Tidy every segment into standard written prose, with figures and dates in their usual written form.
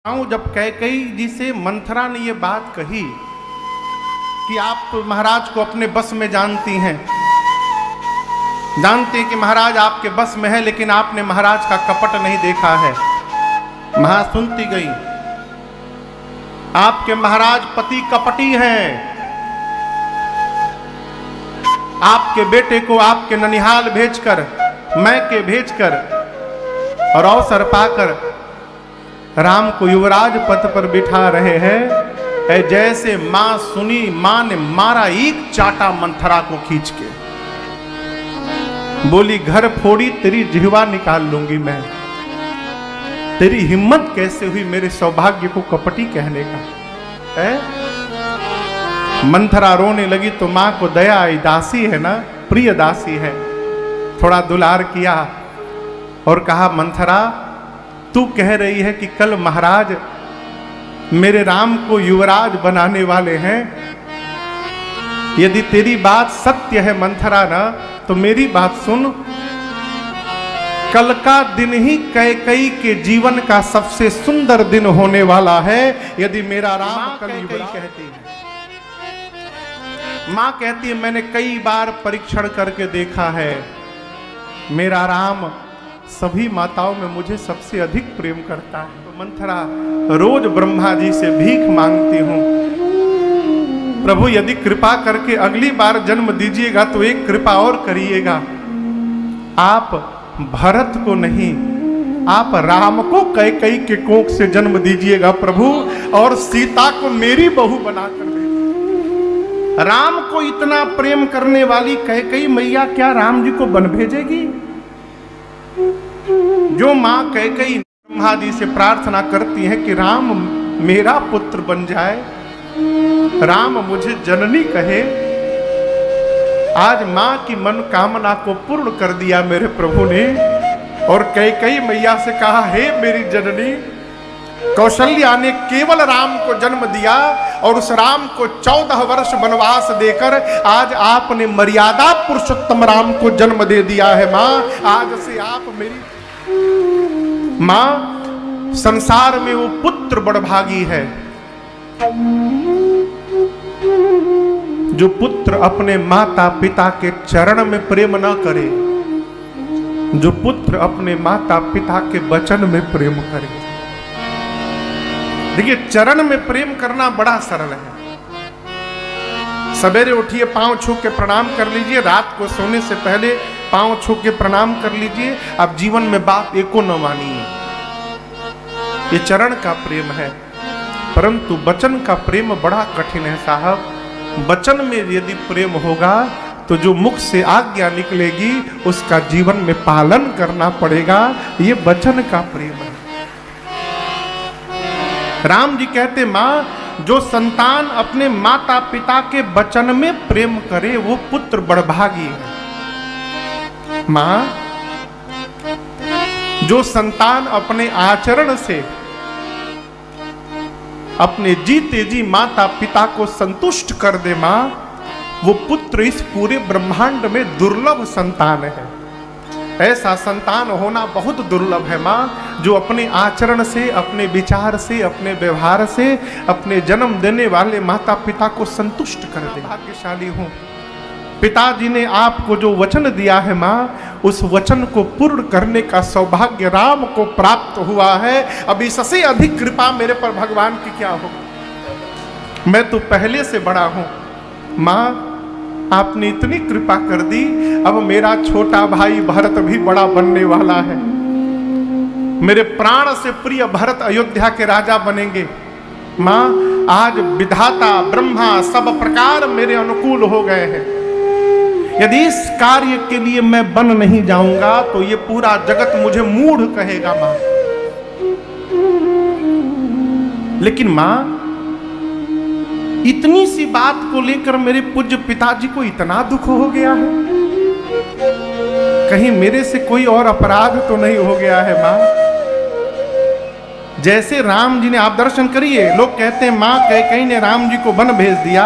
जब कैकेयी जी से मंथरा ने ये बात कही कि आप तो महाराज को अपने बस में जानती हैं, जानते हैं कि महाराज आपके बस में है, लेकिन आपने महाराज का कपट नहीं देखा है। महा सुनती गई, आपके महाराज पति कपटी हैं। आपके बेटे को आपके ननिहाल भेजकर, मैके भेजकर और अवसर पाकर राम को युवराज पद पर बिठा रहे हैं। जैसे मां सुनी, मां ने मारा एक चाटा मंथरा को खींच के, बोली घर फोड़ी तेरी जिह्वा निकाल लूंगी मैं। तेरी हिम्मत कैसे हुई मेरे सौभाग्य को कपटी कहने का है? मंथरा रोने लगी तो मां को दया आई, दासी है ना, प्रिय दासी है। थोड़ा दुलार किया और कहा मंथरा तू कह रही है कि कल महाराज मेरे राम को युवराज बनाने वाले हैं। यदि तेरी बात सत्य है मंथरा ना, तो मेरी बात सुन। कल का दिन ही कैकेयी के जीवन का सबसे सुंदर दिन होने वाला है। यदि मेरा राम कल युवराज कहती है, मां कहती है मैंने कई बार परीक्षण करके देखा है, मेरा राम सभी माताओं में मुझे सबसे अधिक प्रेम करता है। तो मंथरा रोज ब्रह्मा जी से भीख मांगती हूं, प्रभु यदि कृपा करके अगली बार जन्म दीजिएगा तो एक कृपा और करिएगा, आप भरत को नहीं, आप राम को कैकेयी के कोख से जन्म दीजिएगा प्रभु, और सीता को मेरी बहू बनाकर दे। राम को इतना प्रेम करने वाली कैकेयी मैया क्या राम जी को बन भेजेगी? जो मां कैकेयी ब्रह्मा जी से प्रार्थना करती है कि राम मेरा पुत्र बन जाए, राम मुझे जननी कहे, आज मां की मनोकामना को पूर्ण कर दिया मेरे प्रभु ने। और कैकेयी मैया से कहा, हे मेरी जननी, कौशल्या ने केवल राम को जन्म दिया और उस राम को 14 वर्ष वनवास देकर आज आपने मर्यादा पुरुषोत्तम राम को जन्म दे दिया है। मां आज से आप मेरी मां, संसार में वो पुत्र बड़भागी है जो पुत्र अपने माता पिता के चरण में प्रेम न करे, जो पुत्र अपने माता पिता के वचन में प्रेम करे। देखिए, चरण में प्रेम करना बड़ा सरल है। सवेरे उठिए, पांव छू के प्रणाम कर लीजिए, रात को सोने से पहले पांव छू के प्रणाम कर लीजिए। आप जीवन में बात एको न मानिए, ये चरण का प्रेम है। परंतु वचन का प्रेम बड़ा कठिन है साहब। वचन में यदि प्रेम होगा तो जो मुख से आज्ञा निकलेगी उसका जीवन में पालन करना पड़ेगा। ये वचन का प्रेम है। राम जी कहते, मां जो संतान अपने माता पिता के वचन में प्रेम करे वो पुत्र बड़भागी है। मां जो संतान अपने आचरण से अपने जीते जी माता पिता को संतुष्ट कर दे, मां वो पुत्र इस पूरे ब्रह्मांड में दुर्लभ संतान है। ऐसा संतान होना बहुत दुर्लभ है मां, जो अपने आचरण से, अपने विचार से, अपने व्यवहार से अपने जन्म देने वाले माता पिता को संतुष्ट कर दे। भाग्यशाली हूं, पिताजी ने आपको जो वचन दिया है मां, उस वचन को पूर्ण करने का सौभाग्य राम को प्राप्त हुआ है। अब इससे अधिक कृपा मेरे पर भगवान की क्या होगी? मैं तो पहले से बड़ा हूं। मां आपने इतनी कृपा कर दी, अब मेरा छोटा भाई भरत भी बड़ा बनने वाला है। मेरे प्राण से प्रिय भरत अयोध्या के राजा बनेंगे। मां आज विधाता ब्रह्मा सब प्रकार मेरे अनुकूल हो गए हैं। यदि इस कार्य के लिए मैं बन नहीं जाऊंगा तो ये पूरा जगत मुझे मूढ़ कहेगा मां। लेकिन मां इतनी सी बात को लेकर मेरे पूज्य पिताजी को इतना दुख हो गया है, कहीं मेरे से कोई और अपराध तो नहीं हो गया है मां? जैसे राम जी ने, आप दर्शन करिए, लोग कहते हैं मां कैकेयी ने राम जी को वन भेज दिया।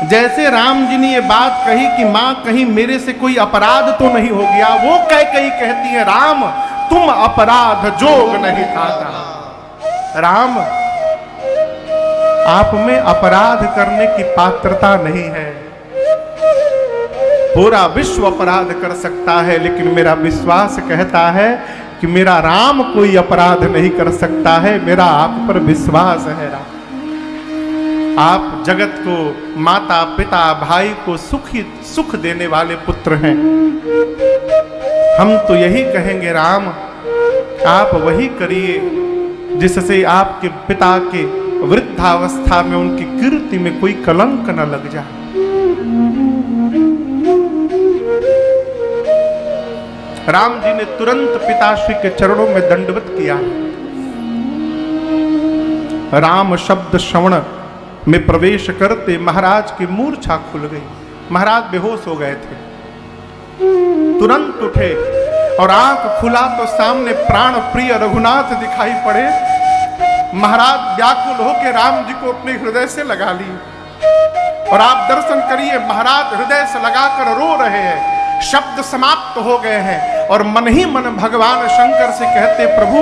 जैसे राम जी ने ये बात कही कि मां कहीं मेरे से कोई अपराध तो नहीं हो गया, वो कैकेयी कहती है राम तुम अपराध जोग नहीं था। राम, आप में अपराध करने की पात्रता नहीं है। पूरा विश्व अपराध कर सकता है, लेकिन मेरा विश्वास कहता है कि मेरा राम कोई अपराध नहीं कर सकता है। मेरा आप पर विश्वास है राम। आप जगत को, माता पिता भाई को सुख देने वाले पुत्र हैं। हम तो यही कहेंगे राम, आप वही करिए जिससे आपके पिता के वृद्धावस्था में उनकी कीर्ति में कोई कलंक न लग जाए। राम जी ने तुरंत पिताश्री के चरणों में दंडवत किया। राम शब्द श्रवण में प्रवेश करते महाराज की मूर्छा खुल गई। महाराज बेहोश हो गए थे। तुरंत उठे और आंख खुला तो सामने प्राण प्रिय रघुनाथ दिखाई पड़े। महाराज व्याकुल होकर राम जी को अपने हृदय से लगा लिए। और आप दर्शन करिए, महाराज हृदय से लगाकर रो रहे हैं। शब्द समाप्त हो गए हैं और मन ही मन भगवान शंकर से कहते, प्रभु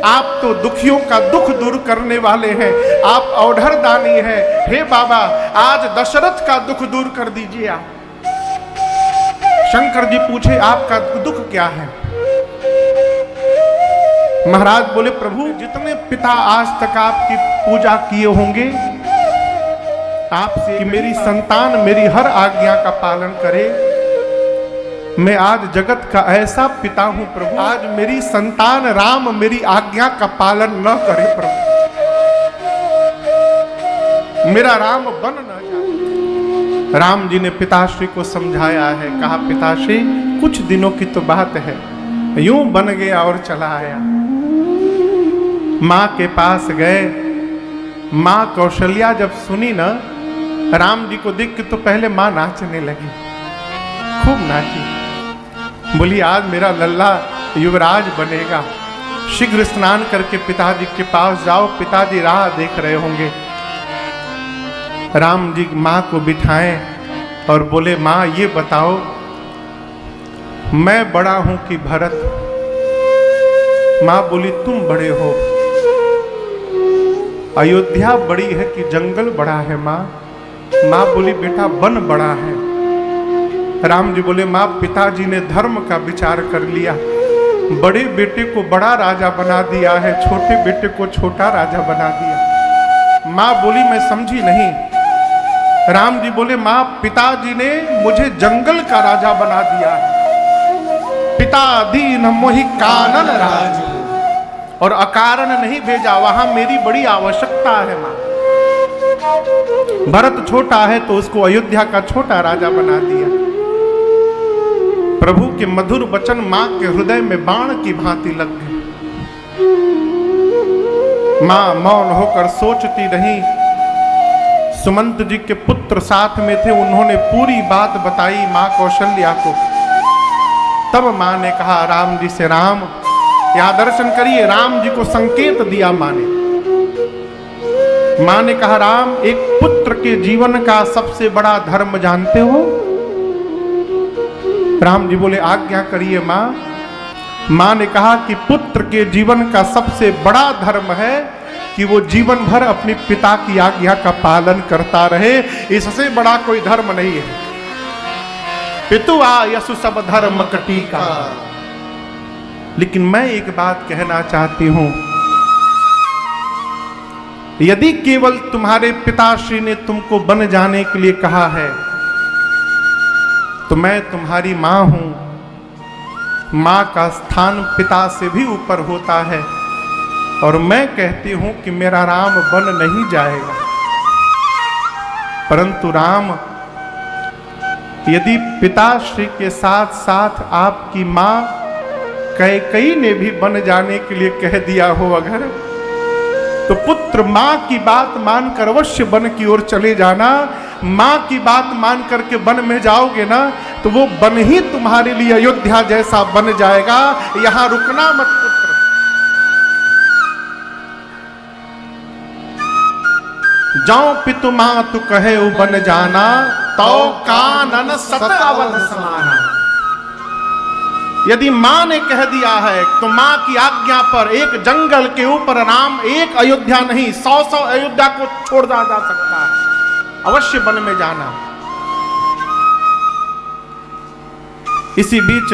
आप तो दुखियों का दुख दूर करने वाले हैं, आप औढ़र दानी है। हे बाबा, आज दशरथ का दुख दूर कर दीजिए आप। शंकर जी पूछे, आपका दुख क्या है? महाराज बोले, प्रभु जितने पिता आज तक आपकी पूजा किए होंगे, आपसे कि मेरी संतान मेरी हर आज्ञा का पालन करे। मैं आज जगत का ऐसा पिता हूं प्रभु, आज मेरी संतान राम मेरी आज्ञा का पालन न करे प्रभु, मेरा राम बन न जाए। राम जी ने पिताश्री को समझाया है, कहा पिताश्री कुछ दिनों की तो बात है, यूं बन गया और चला आया। मां के पास गए। मां कौशल्या जब सुनी ना राम जी को देख के, तो पहले मां नाचने लगी, खूब नाची। बोली आज मेरा लल्ला युवराज बनेगा। शीघ्र स्नान करके पिताजी के पास जाओ, पिताजी राह देख रहे होंगे। राम जी मां को बिठाएं और बोले, मां ये बताओ मैं बड़ा हूं कि भरत? मां बोली तुम बड़े हो। अयोध्या बड़ी है कि जंगल बड़ा है मां? मां बोली बेटा वन बड़ा है। राम जी बोले, मां पिताजी ने धर्म का विचार कर लिया, बड़े बेटे को बड़ा राजा बना दिया है, छोटे बेटे को छोटा राजा बना दिया। मां बोली मैं समझी नहीं। राम जी बोले, मां पिताजी ने मुझे जंगल का राजा बना दिया है। पिता दीन मोहि कानन राज, और अकारण नहीं भेजा, वहां मेरी बड़ी आवश्यकता है मां। भरत छोटा है तो उसको अयोध्या का छोटा राजा बना दिया। प्रभु के मधुर वचन मां के हृदय में बाण की भांति लग गए। मां मौन होकर सोचती रही। सुमंत जी के पुत्र साथ में थे, उन्होंने पूरी बात बताई मां कौशल्या को। तब मां ने कहा राम जी से, राम यहां दर्शन करिए। राम जी को संकेत दिया मां ने। मां ने कहा, राम एक पुत्र के जीवन का सबसे बड़ा धर्म जानते हो? राम जी बोले, आज्ञा करिए मां। मां ने कहा कि पुत्र के जीवन का सबसे बड़ा धर्म है कि वो जीवन भर अपने पिता की आज्ञा का पालन करता रहे, इससे बड़ा कोई धर्म नहीं है। पितुआ यसु सब धर्म कटीका। लेकिन मैं एक बात कहना चाहती हूं, यदि केवल तुम्हारे पिताश्री ने तुमको बन जाने के लिए कहा है, तो मैं तुम्हारी मां हूं। मां का स्थान पिता से भी ऊपर होता है, और मैं कहती हूं कि मेरा राम बन नहीं जाएगा। परंतु राम यदि पिताश्री के साथ साथ आपकी मां कैकेयी ने भी बन जाने के लिए कह दिया हो अगर, तो पुत्र मां की बात मानकर अवश्य वन की ओर चले जाना। मां की बात मान करके वन में जाओगे ना, तो वो वन ही तुम्हारे लिए अयोध्या जैसा बन जाएगा। यहां रुकना मत पुत्र। जाओ पितु मां तू कहे उ बन जाना, तो कानन सत अवध समाना। यदि मां ने कह दिया है तो मां की आज्ञा पर एक जंगल के ऊपर राम, एक अयोध्या नहीं 100 अयोध्या को छोड़ जा सकता है। अवश्य वन में जाना। इसी बीच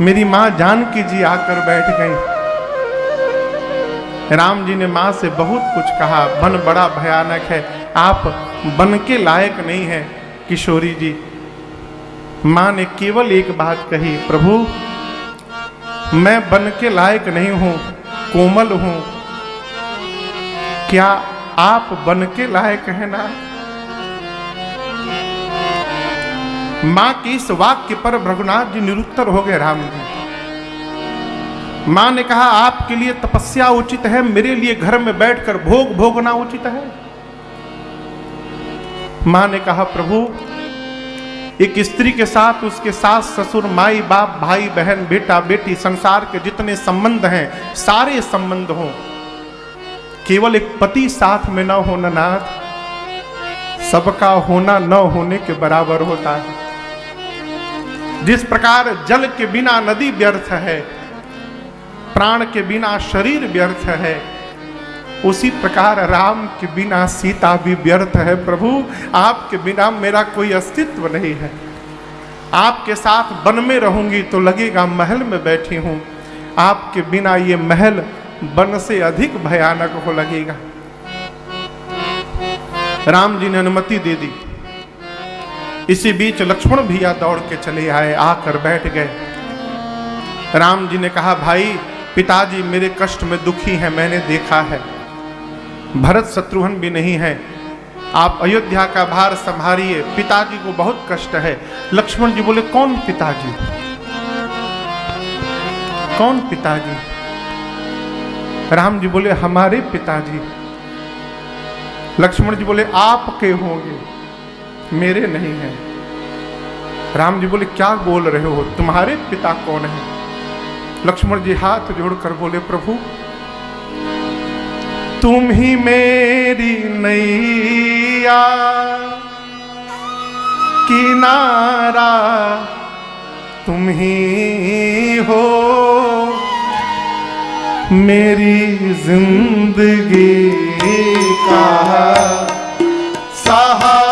मेरी मां जानकी जी आकर बैठ गई। राम जी ने मां से बहुत कुछ कहा, वन बड़ा भयानक है, आप वन के लायक नहीं है किशोरी जी। मां ने केवल एक बात कही, प्रभु मैं वन के लायक नहीं हूं, कोमल हूं, क्या आप वन के लायक हैं ना? मां के इस वाक्य पर रघुनाथ जी निरुत्तर हो गए। राम जी, मां ने कहा आपके लिए तपस्या उचित है, मेरे लिए घर में बैठकर भोग भोगना उचित है। मां ने कहा प्रभु एक स्त्री के साथ उसके सास ससुर माई बाप भाई बहन बेटा बेटी संसार के जितने संबंध हैं सारे संबंध हों, केवल एक पति साथ में न होना नाथ सबका होना न होने के बराबर होता है। जिस प्रकार जल के बिना नदी व्यर्थ है, प्राण के बिना शरीर व्यर्थ है, उसी प्रकार राम के बिना सीता भी व्यर्थ है। प्रभु आपके बिना मेरा कोई अस्तित्व नहीं है। आपके साथ वन में रहूंगी तो लगेगा महल में बैठी हूं, आपके बिना ये महल वन से अधिक भयानक हो लगेगा। राम जी ने अनुमति दे दी। इसी बीच लक्ष्मण भैया दौड़ के चले आए, आकर बैठ गए। राम जी ने कहा भाई पिताजी मेरे कष्ट में दुखी हैं, मैंने देखा है, भरत शत्रुघ्न भी नहीं है, आप अयोध्या का भार संभालिए, पिताजी को बहुत कष्ट है। लक्ष्मण जी बोले कौन पिताजी, कौन पिताजी? राम जी बोले हमारे पिताजी। लक्ष्मण जी बोले आपके होंगे, मेरे नहीं हैं। राम जी बोले क्या बोल रहे हो, तुम्हारे पिता कौन है? लक्ष्मण जी हाथ जोड़कर बोले प्रभु तुम ही मेरी नैया किनारा, तुम ही हो मेरी जिंदगी का सहारा।